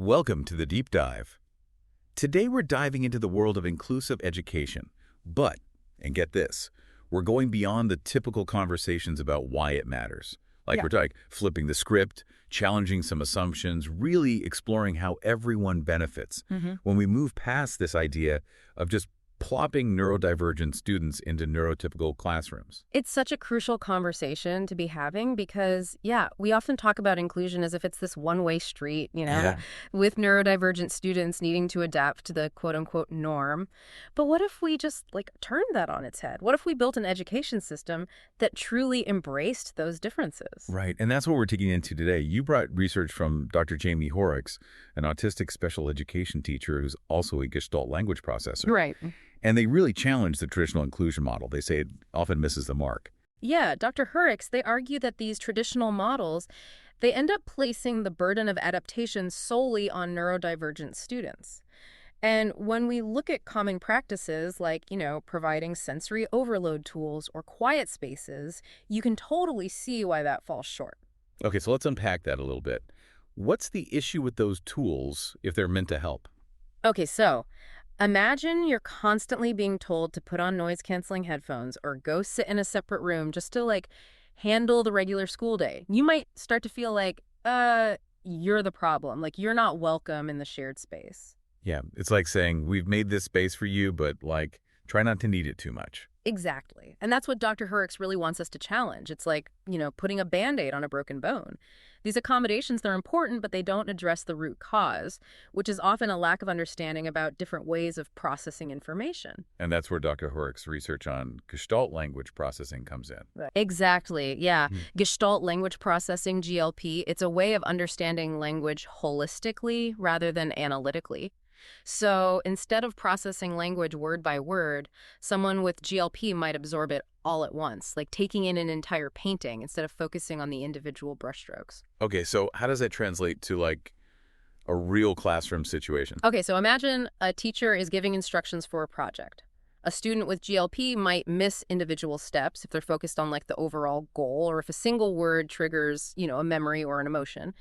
Welcome to the Deep Dive. Today we're diving into the world of inclusive education. But, and get this, we're going beyond the typical conversations about why it matters. We're talking flipping the script, challenging some assumptions, really exploring how everyone benefits. When we move past this idea of just plopping neurodivergent students into neurotypical classrooms. It's such a crucial conversation to be having because, we often talk about inclusion as if it's this one-way street, with neurodivergent students needing to adapt to the quote-unquote norm. But what if we just, turned that on its head? What if we built an education system that truly embraced those differences? Right, and that's what we're digging into today. You brought research from Dr. Jamie Horrocks, an autistic special education teacher who's also a Gestalt language processor. Right. And they really challenge the traditional inclusion model. They say it often misses the mark. Yeah, Dr. Horrocks, they argue that these traditional models, they end up placing the burden of adaptation solely on neurodivergent students. And when we look at common practices like, providing sensory overload tools or quiet spaces, you can totally see why that falls short. Okay, so let's unpack that a little bit. What's the issue with those tools if they're meant to help? Okay, so imagine you're constantly being told to put on noise-canceling headphones or go sit in a separate room just to, handle the regular school day. You might start to feel like, you're the problem. You're not welcome in the shared space. Yeah, it's like saying, we've made this space for you, but, try not to need it too much. Exactly. And that's what Dr. Horrocks really wants us to challenge. It's like, putting a Band-Aid on a broken bone. These accommodations, they're important, but they don't address the root cause, which is often a lack of understanding about different ways of processing information. And that's where Dr. Horrocks' research on Gestalt language processing comes in. Right. Exactly, yeah. Gestalt language processing, GLP, it's a way of understanding language holistically rather than analytically. So instead of processing language word by word, someone with GLP might absorb it all at once, like taking in an entire painting instead of focusing on the individual brushstrokes. Okay, so how does that translate to, a real classroom situation? Okay, so imagine a teacher is giving instructions for a project. A student with GLP might miss individual steps if they're focused on the overall goal or if a single word triggers, a memory or an emotion.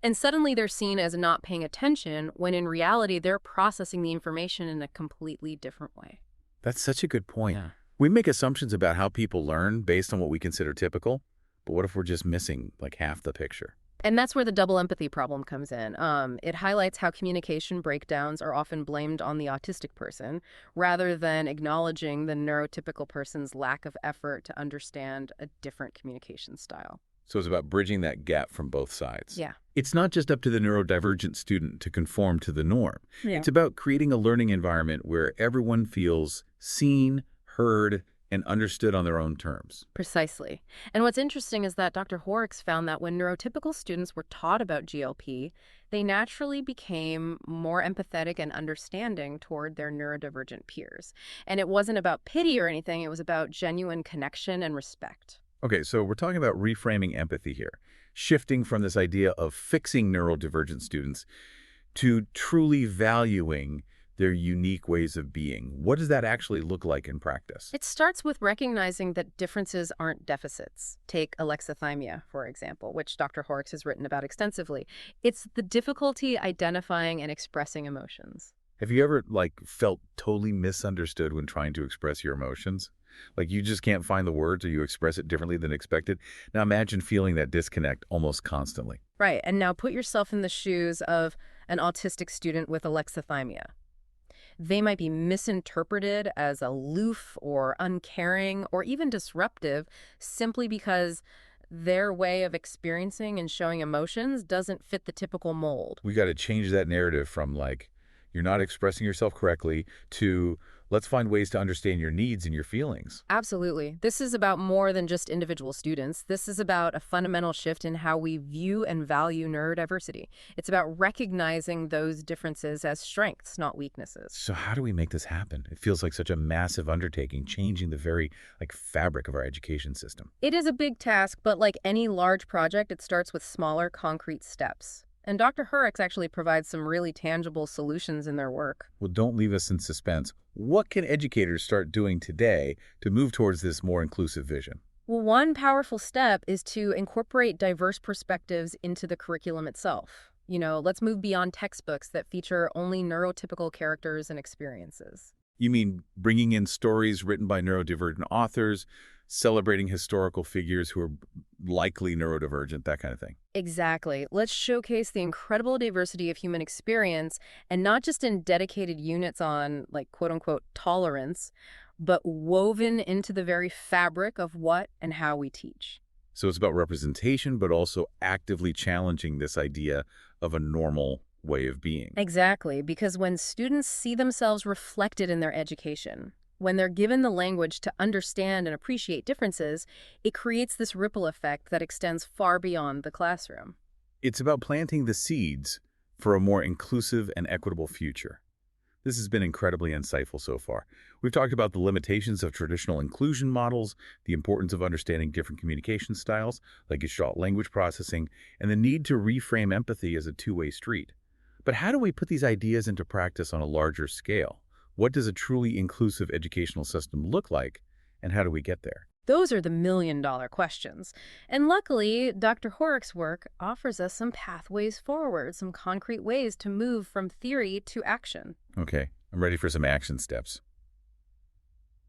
And suddenly they're seen as not paying attention when in reality they're processing the information in a completely different way. That's such a good point. Yeah. We make assumptions about how people learn based on what we consider typical, but what if we're just missing half the picture? And that's where the double empathy problem comes in. It highlights how communication breakdowns are often blamed on the autistic person, rather than acknowledging the neurotypical person's lack of effort to understand a different communication style. So it's about bridging that gap from both sides. Yeah. It's not just up to the neurodivergent student to conform to the norm. Yeah. It's about creating a learning environment where everyone feels seen, heard, and understood on their own terms. Precisely. And what's interesting is that Dr. Horrocks found that when neurotypical students were taught about GLP, they naturally became more empathetic and understanding toward their neurodivergent peers. And it wasn't about pity or anything, it was about genuine connection and respect. Okay, so we're talking about reframing empathy here, shifting from this idea of fixing neurodivergent students to truly valuing their unique ways of being. What does that actually look like in practice? It starts with recognizing that differences aren't deficits. Take alexithymia, for example, which Dr. Horrocks has written about extensively. It's the difficulty identifying and expressing emotions. Have you ever, felt totally misunderstood when trying to express your emotions? You just can't find the words or you express it differently than expected? Now imagine feeling that disconnect almost constantly. Right, and now put yourself in the shoes of an autistic student with alexithymia. They might be misinterpreted as aloof or uncaring or even disruptive simply because their way of experiencing and showing emotions doesn't fit the typical mold. We got to change that narrative from you're not expressing yourself correctly to let's find ways to understand your needs and your feelings. Absolutely. This is about more than just individual students. This is about a fundamental shift in how we view and value neurodiversity. It's about recognizing those differences as strengths, not weaknesses. So how do we make this happen? It feels like such a massive undertaking, changing the very fabric of our education system. It is a big task, but like any large project, it starts with smaller, concrete steps. And Dr. Horrocks actually provides some really tangible solutions in their work. Well, don't leave us in suspense. What can educators start doing today to move towards this more inclusive vision? Well, one powerful step is to incorporate diverse perspectives into the curriculum itself. Let's move beyond textbooks that feature only neurotypical characters and experiences. You mean bringing in stories written by neurodivergent authors, celebrating historical figures who are likely neurodivergent, that kind of thing? Exactly. Let's showcase the incredible diversity of human experience, and not just in dedicated units on, like, quote-unquote, tolerance, but woven into the very fabric of what and how we teach. So it's about representation, but also actively challenging this idea of a normal way of being. Exactly, because when students see themselves reflected in their education, when they're given the language to understand and appreciate differences, it creates this ripple effect that extends far beyond the classroom. It's about planting the seeds for a more inclusive and equitable future. This has been incredibly insightful so far. We've talked about the limitations of traditional inclusion models, the importance of understanding different communication styles, like Gestalt language processing, and the need to reframe empathy as a two-way street. But how do we put these ideas into practice on a larger scale? What does a truly inclusive educational system look like, and how do we get there? Those are the million-dollar questions. And luckily, Dr. Horick's work offers us some pathways forward, some concrete ways to move from theory to action. Okay, I'm ready for some action steps.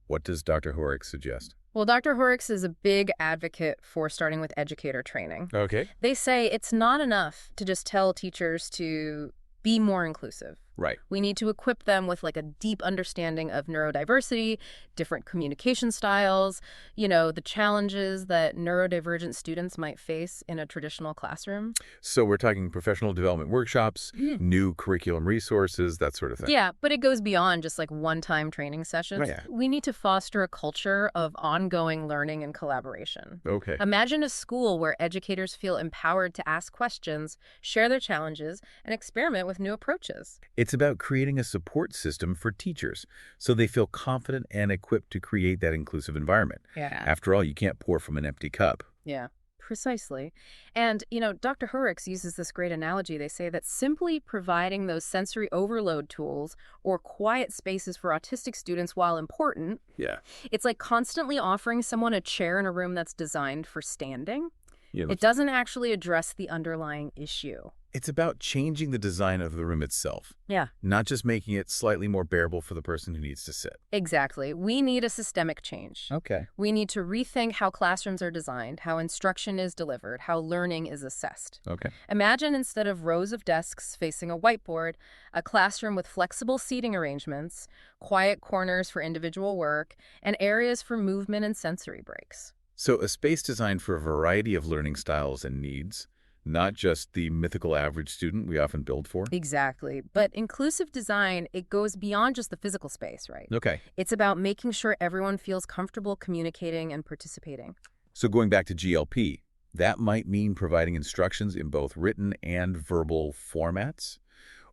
What does Dr. Horick suggest? Well, Dr. Horrocks is a big advocate for starting with educator training. Okay. They say it's not enough to just tell teachers to be more inclusive. Right. We need to equip them with like a deep understanding of neurodiversity, different communication styles, the challenges that neurodivergent students might face in a traditional classroom. So we're talking professional development workshops, new curriculum resources, that sort of thing. Yeah, but it goes beyond just like one-time training sessions. Oh, yeah. We need to foster a culture of ongoing learning and collaboration. Okay. Imagine a school where educators feel empowered to ask questions, share their challenges, and experiment with new approaches. It's about creating a support system for teachers so they feel confident and equipped to create that inclusive environment. Yeah. After all, you can't pour from an empty cup. Yeah, precisely. And, Dr. Hurwitz uses this great analogy. They say that simply providing those sensory overload tools or quiet spaces for autistic students, while important, Yeah. it's like constantly offering someone a chair in a room that's designed for standing. Yeah, It doesn't actually address the underlying issue. it's about changing the design of the room itself, Yeah, not just making it slightly more bearable for the person who needs to sit. exactly. We need a systemic change. Okay. We need to rethink how classrooms are designed, how instruction is delivered, how learning is assessed. Okay. Imagine instead of rows of desks facing a whiteboard, a classroom with flexible seating arrangements, quiet corners for individual work, and areas for movement and sensory breaks. So a space designed for a variety of learning styles and needs, not just the mythical average student we often build for. Exactly. But inclusive design, it goes beyond just the physical space, right? Okay. It's about making sure everyone feels comfortable communicating and participating. So going back to GLP, that might mean providing instructions in both written and verbal formats,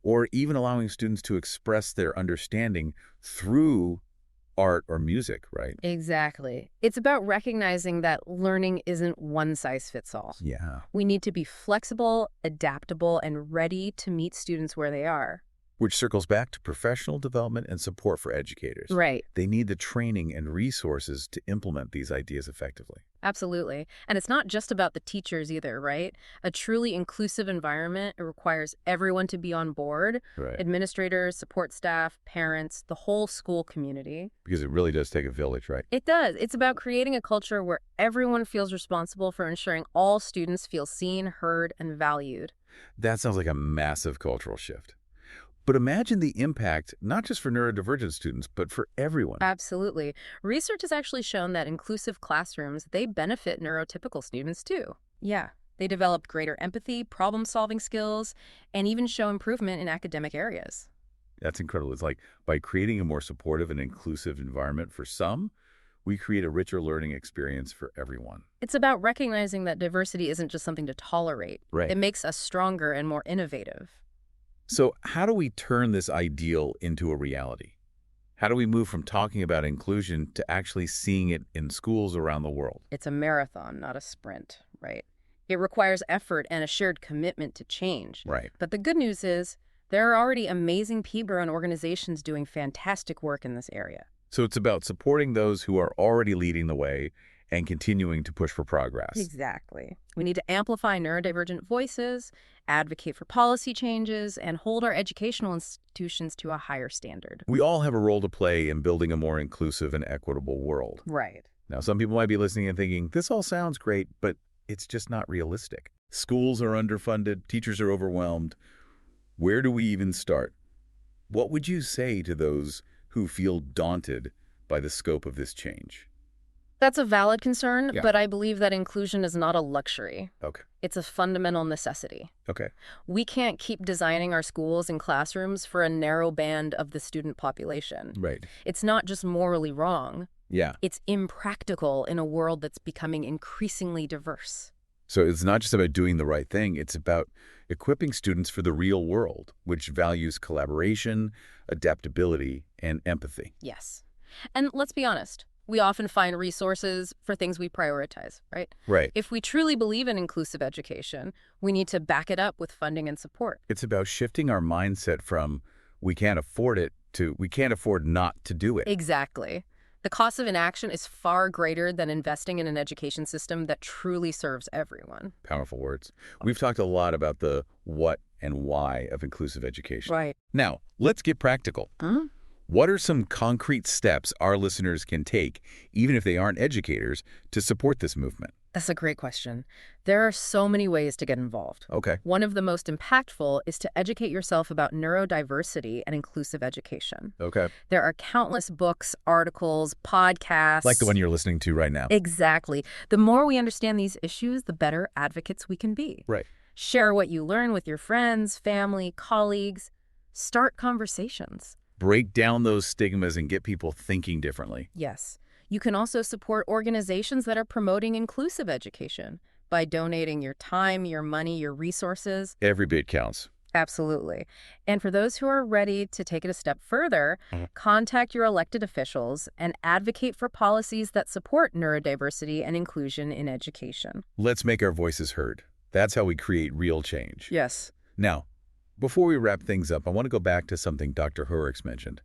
or even allowing students to express their understanding through art or music, right? Exactly. It's about recognizing that learning isn't one size fits all. Yeah. We need to be flexible, adaptable, and ready to meet students where they are. Which circles back to professional development and support for educators. Right. They need the training and resources to implement these ideas effectively. Absolutely. And it's not just about the teachers either, right? A truly inclusive environment, it requires everyone to be on board. Right. Administrators, support staff, parents, the whole school community. Because it really does take a village, right? It does. It's about creating a culture where everyone feels responsible for ensuring all students feel seen, heard, and valued. That sounds like a massive cultural shift. But imagine the impact, not just for neurodivergent students, but for everyone. Absolutely. Research has actually shown that inclusive classrooms, they benefit neurotypical students too. Yeah. They develop greater empathy, problem-solving skills, and even show improvement in academic areas. That's incredible. It's like by creating a more supportive and inclusive environment for some, we create a richer learning experience for everyone. It's about recognizing that diversity isn't just something to tolerate. Right. It makes us stronger and more innovative. So how do we turn this ideal into a reality? How do we move from talking about inclusion to actually seeing it in schools around the world? It's a marathon, not a sprint, right? It requires effort and a shared commitment to change. Right. But the good news is there are already amazing people and organizations doing fantastic work in this area. So it's about supporting those who are already leading the way and continuing to push for progress. Exactly. We need to amplify neurodivergent voices, advocate for policy changes, and hold our educational institutions to a higher standard. We all have a role to play in building a more inclusive and equitable world. Right. Now, some people might be listening and thinking, this all sounds great, but it's just not realistic. Schools are underfunded, teachers are overwhelmed. Where do we even start? What would you say to those who feel daunted by the scope of this change? That's a valid concern, Yeah. but I believe that inclusion is not a luxury. Okay. It's a fundamental necessity. Okay. We can't keep designing our schools and classrooms for a narrow band of the student population. Right. It's not just morally wrong. Yeah. It's impractical in a world that's becoming increasingly diverse. So it's not just about doing the right thing. It's about equipping students for the real world, which values collaboration, adaptability, and empathy. Yes. And let's be honest. We often find resources for things we prioritize, right? Right. If we truly believe in inclusive education, we need to back it up with funding and support. It's about shifting our mindset from we can't afford it to we can't afford not to do it. Exactly. The cost of inaction is far greater than investing in an education system that truly serves everyone. Powerful words. We've talked a lot about the what and why of inclusive education. Right. Now, let's get practical. What are some concrete steps our listeners can take, even if they aren't educators, to support this movement? That's a great question. There are so many ways to get involved. Okay. One of the most impactful is to educate yourself about neurodiversity and inclusive education. Okay. There are countless books, articles, podcasts. Like the one you're listening to right now. Exactly. The more we understand these issues, the better advocates we can be. Right. Share what you learn with your friends, family, colleagues. Start conversations. Break down those stigmas and get people thinking differently. Yes. You can also support organizations that are promoting inclusive education by donating your time, your money, your resources. Every bit counts. Absolutely. And for those who are ready to take it a step further, contact your elected officials and advocate for policies that support neurodiversity and inclusion in education. Let's make our voices heard. That's how we create real change. Yes. Now, before we wrap things up, I want to go back to something Dr. Horrocks mentioned.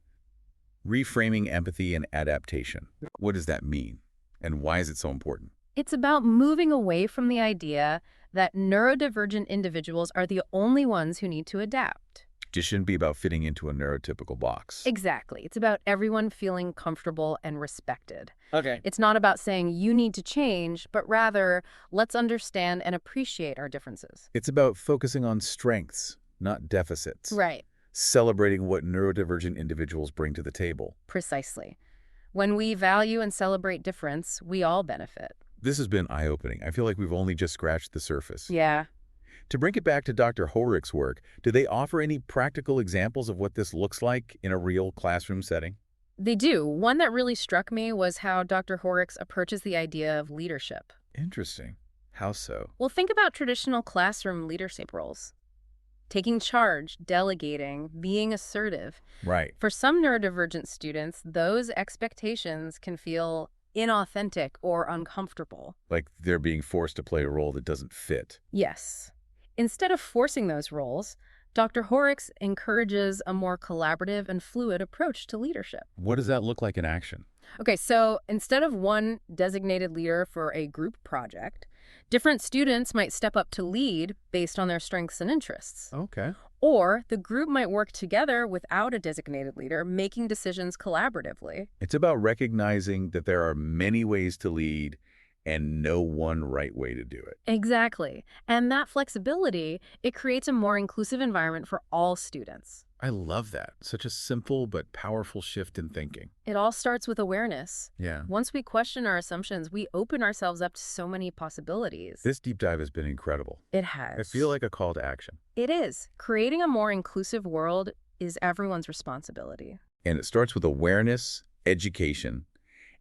Reframing empathy and adaptation. What does that mean? And why is it so important? It's about moving away from the idea that neurodivergent individuals are the only ones who need to adapt. Just shouldn't be about fitting into a neurotypical box. Exactly. It's about everyone feeling comfortable and respected. Okay. It's not about saying you need to change, but rather let's understand and appreciate our differences. It's about focusing on strengths, not deficits. Right. Celebrating what neurodivergent individuals bring to the table. Precisely. When we value and celebrate difference, we all benefit. This has been eye-opening. I feel like we've only just scratched the surface. Yeah. To bring it back to Dr. Horrocks' work, do they offer any practical examples of what this looks like in a real classroom setting? They do. One that really struck me was how Dr. Horrocks approaches the idea of leadership. Interesting. How so? Well, think about traditional classroom leadership roles. Taking charge, delegating, being assertive. Right. For some neurodivergent students, those expectations can feel inauthentic or uncomfortable. Like they're being forced to play a role that doesn't fit. Yes. Instead of forcing those roles, Dr. Horrocks encourages a more collaborative and fluid approach to leadership. What does that look like in action? Okay, so instead of one designated leader for a group project, different students might step up to lead based on their strengths and interests. Okay. Or the group might work together without a designated leader, making decisions collaboratively. It's about recognizing that there are many ways to lead and no one right way to do it. Exactly. And that flexibility, it creates a more inclusive environment for all students. I love that. Such a simple but powerful shift in thinking. It all starts with awareness. Yeah. Once we question our assumptions, we open ourselves up to so many possibilities. This deep dive has been incredible. It has. I feel like a call to action. It is. Creating a more inclusive world is everyone's responsibility. And it starts with awareness, education,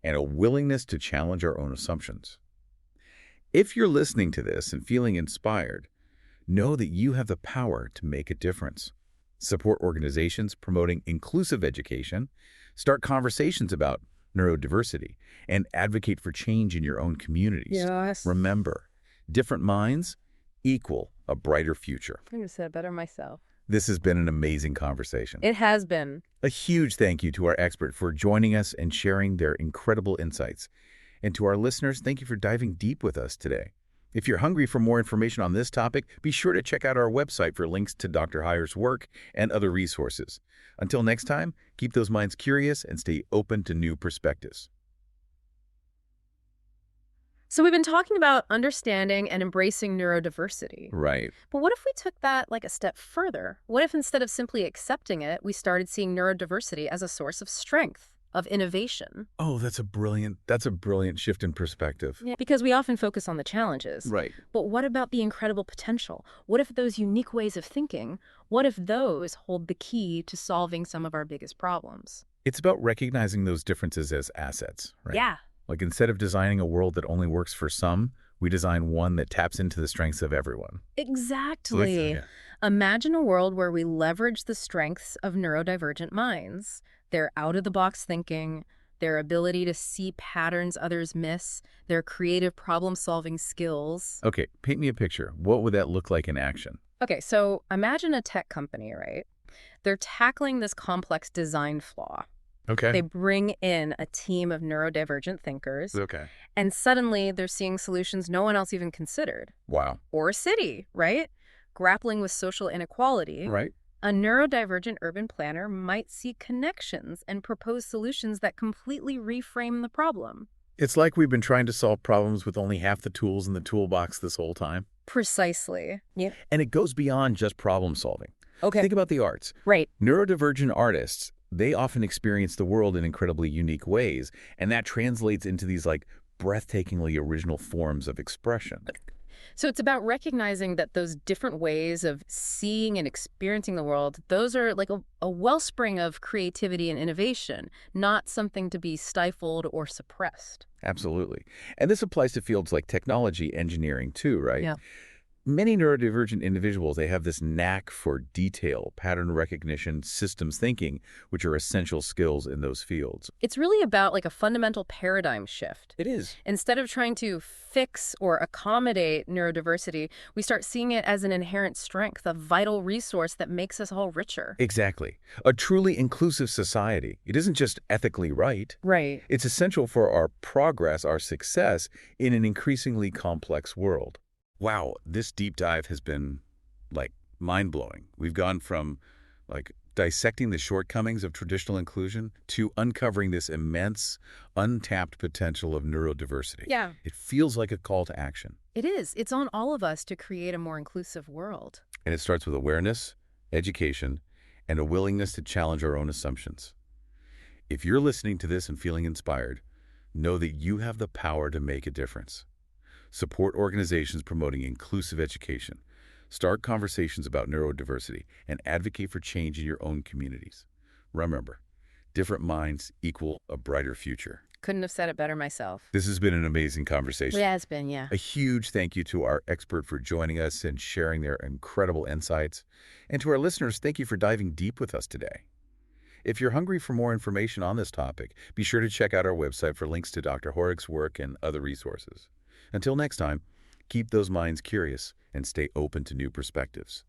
and a willingness to challenge our own assumptions. If you're listening to this and feeling inspired, know that you have the power to make a difference. Support organizations promoting inclusive education, start conversations about neurodiversity, and advocate for change in your own communities. Yes. Remember, different minds equal a brighter future. I'm going to say it better myself. This has been an amazing conversation. It has been. A huge thank you to our expert for joining us and sharing their incredible insights. And to our listeners, thank you for diving deep with us today. If you're hungry for more information on this topic, be sure to check out our website for links to Dr. Heyer's work and other resources. Until next time, keep those minds curious and stay open to new perspectives. So we've been talking about understanding and embracing neurodiversity. Right. But what if we took that like a step further? What if instead of simply accepting it, we started seeing neurodiversity as a source of strength, of innovation? Oh, that's a brilliant shift in perspective. Yeah, because we often focus on the challenges. Right. But what about the incredible potential? What if those unique ways of thinking, what if those hold the key to solving some of our biggest problems? It's about recognizing those differences as assets, right? Yeah. Like instead of designing a world that only works for some, we design one that taps into the strengths of everyone. Exactly. Yeah. Imagine a world where we leverage the strengths of neurodivergent minds, their out-of-the-box thinking, their ability to see patterns others miss, their creative problem-solving skills. Okay, paint me a picture. What would that look like in action? Okay, so imagine a tech company, right? They're tackling this complex design flaw. Okay. They bring in a team of neurodivergent thinkers, Okay. and suddenly they're seeing solutions no one else even considered. Wow. Or a city, right? Grappling with social inequality. Right. A neurodivergent urban planner might see connections and propose solutions that completely reframe the problem. It's like we've been trying to solve problems with only half the tools in the toolbox this whole time. Precisely. Yeah. And it goes beyond just problem solving. Okay. Think about the arts. Right. Neurodivergent artists, they often experience the world in incredibly unique ways, and that translates into these like breathtakingly original forms of expression. So it's about recognizing that those different ways of seeing and experiencing the world, those are like a wellspring of creativity and innovation, not something to be stifled or suppressed. Absolutely. And this applies to fields like technology, engineering too, right? Yeah. Many neurodivergent individuals, they have this knack for detail, pattern recognition, systems thinking, which are essential skills in those fields. It's really about like a fundamental paradigm shift. It is. Instead of trying to fix or accommodate neurodiversity, we start seeing it as an inherent strength, a vital resource that makes us all richer. Exactly. A truly inclusive society. It isn't just ethically right. Right. It's essential for our progress, our success in an increasingly complex world. Wow, this deep dive has been, like, mind-blowing. We've gone from, like, dissecting the shortcomings of traditional inclusion to uncovering this immense, untapped potential of neurodiversity. Yeah. It feels like a call to action. It is. It's on all of us to create a more inclusive world. And it starts with awareness, education, and a willingness to challenge our own assumptions. If you're listening to this and feeling inspired, know that you have the power to make a difference. Support organizations promoting inclusive education, start conversations about neurodiversity, and advocate for change in your own communities. Remember, different minds equal a brighter future. Couldn't have said it better myself. This has been an amazing conversation. It has been, yeah. A huge thank you to our expert for joining us and sharing their incredible insights. And to our listeners, thank you for diving deep with us today. If you're hungry for more information on this topic, be sure to check out our website for links to Dr. Horig's work and other resources. Until next time, keep those minds curious and stay open to new perspectives.